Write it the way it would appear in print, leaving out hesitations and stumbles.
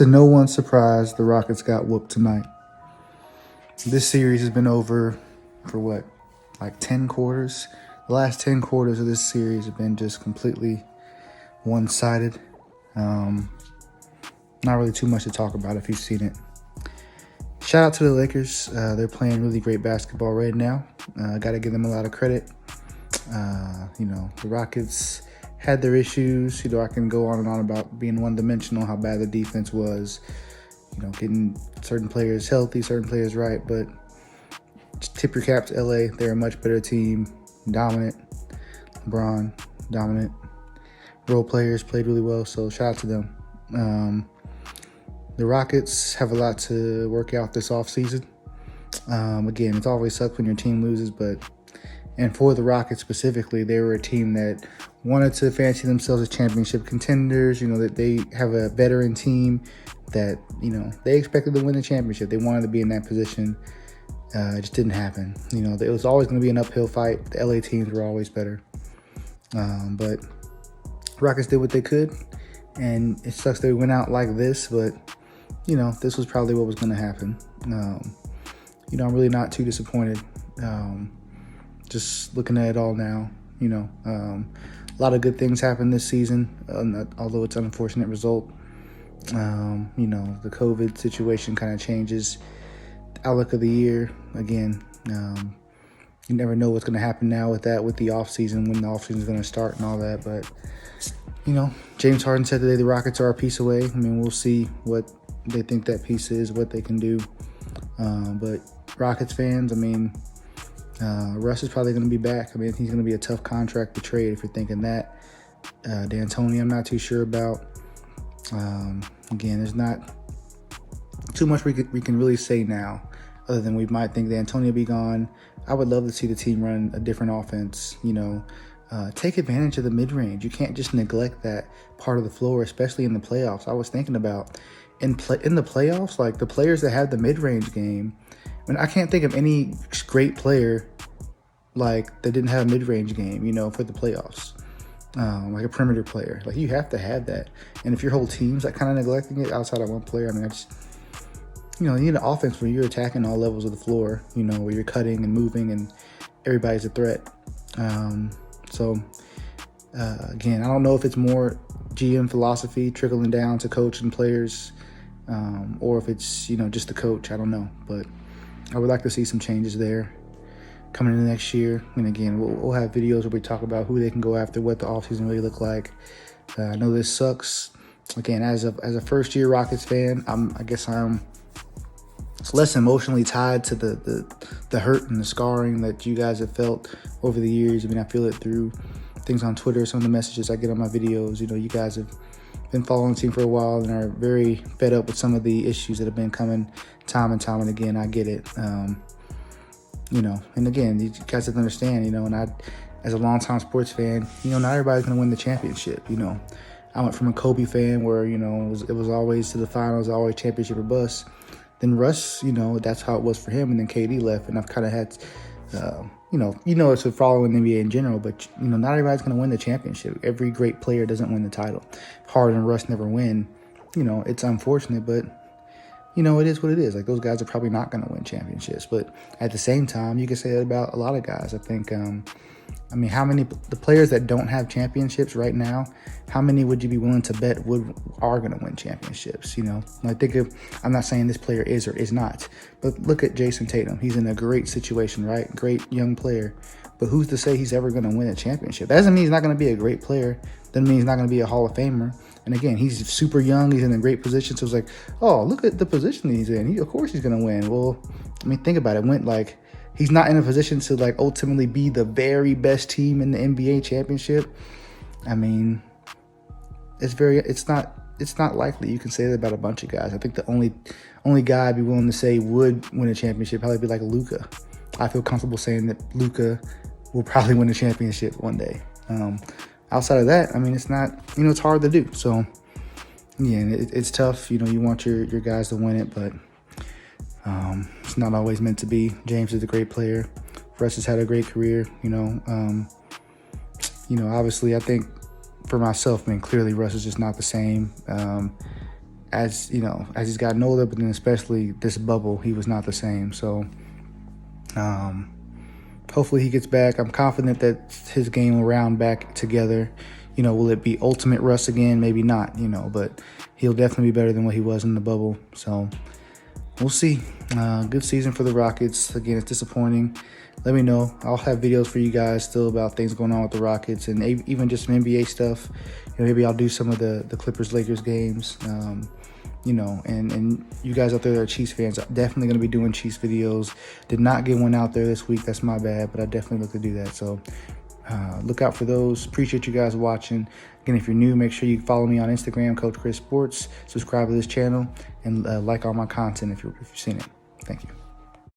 To no one's surprise, the Rockets got whooped tonight. This series has been over for what, like 10 quarters? The last 10 quarters of this series have been just completely one-sided. Not really too much to talk about if you've seen it. Shout out to the Lakers. They're playing really great basketball right now. Got to give them a lot of credit. The Rockets had their issues. I can go on and on about being one-dimensional, how bad the defense was, getting certain players healthy, certain players right. But just tip your cap to LA. They're a much better team. Dominant. LeBron, dominant. Role players played really well, so shout out to them. The Rockets have a lot to work out this offseason. Again, it's always sucks when your team loses, and for the Rockets specifically, they were a team that wanted to fancy themselves as championship contenders. That they have a veteran team that, they expected to win the championship. They wanted to be in that position. It just didn't happen. It was always going to be an uphill fight. The LA teams were always better. But Rockets did what they could, and it sucks they went out like this, but, this was probably what was going to happen. I'm really not too disappointed. Just looking at it all now, a lot of good things happened this season, although it's an unfortunate result. The COVID situation kind of changes the outlook of the year. Again, you never know what's going to happen now with that, with the offseason, when the offseason is going to start and all that. But, James Harden said today the Rockets are a piece away. We'll see what they think that piece is, what they can do. But Rockets fans, Russ is probably going to be back. He's going to be a tough contract to trade if you're thinking that. D'Antoni, I'm not too sure about. Again, there's not too much we can really say now, other than we might think D'Antoni will be gone. I would love to see the team run a different offense. Take advantage of the mid-range. You can't just neglect that part of the floor, especially in the playoffs. I was thinking about in the playoffs, like the players that have the mid-range game. I can't think of any great player like that didn't have a mid-range game, for the playoffs. Like a perimeter player. Like, you have to have that. And if your whole team's like kind of neglecting it outside of one player, you need an offense where you're attacking all levels of the floor, where you're cutting and moving and everybody's a threat. Again, I don't know if it's more GM philosophy trickling down to coach and players, or if it's, just the coach. I don't know. But I would like to see some changes there coming into next year. And again, we'll have videos where we talk about who they can go after, what the offseason really look like. I know this sucks. Again, as a first-year Rockets fan, I guess I'm less emotionally tied to the hurt and the scarring that you guys have felt over the years. I feel it through things on Twitter, some of the messages I get on my videos. You guys have been following the team for a while and are very fed up with some of the issues that have been coming time and time and again. I get it. And again, you guys have to understand, and I, as a longtime sports fan, not everybody's going to win the championship. I went from a Kobe fan where, it was always to the finals, always championship or bust. Then Russ, that's how it was for him. And then KD left. And I've kind of had, it's a following the NBA in general, but, not everybody's going to win the championship. Every great player doesn't win the title. Harden and Russ never win. It's unfortunate, but, it is what it is. Like, those guys are probably not going to win championships. But at the same time, you can say that about a lot of guys. I think, how many, the players that don't have championships right now, how many would you be willing to bet are going to win championships? I'm not saying this player is or is not, but look at Jason Tatum. He's in a great situation, right? Great young player. But who's to say he's ever going to win a championship? That doesn't mean he's not going to be a great player. Doesn't mean he's not going to be a Hall of Famer. And again, he's super young. He's in a great position. So it's like, oh, look at the position he's in. Of course he's going to win. Well, think about it. He's not in a position to ultimately be the very best team in the NBA championship. It's not likely. You can say that about a bunch of guys. I think the only guy I'd be willing to say would win a championship probably be like Luka. I feel comfortable saying that Luka will probably win a championship one day. Outside of that, it's not, it's hard to do. So, yeah, it's tough. You want your guys to win it, but it's not always meant to be. James is a great player. Russ has had a great career. Obviously, I think for myself, clearly Russ is just not the same. as you know, as he's gotten older, but then especially this bubble, he was not the same. So hopefully he gets back. I'm confident that his game will round back together. You know, will it be ultimate Russ again? Maybe not, you know, but he'll definitely be better than what he was in the bubble. So we'll see. Good season for the Rockets. Again, it's disappointing. Let me know. I'll have videos for you guys still about things going on with the Rockets and even just some NBA stuff. You know, maybe I'll do some of the Clippers-Lakers games. You know, and you guys out there that are Chiefs fans, I'm definitely going to be doing Chiefs videos. Did not get one out there this week. That's my bad, but I definitely look to do that. So look out for those. Appreciate you guys watching. Again, if you're new, make sure you follow me on Instagram, Coach Chris Sports. Subscribe to this channel and like all my content if you've seen it. Thank you.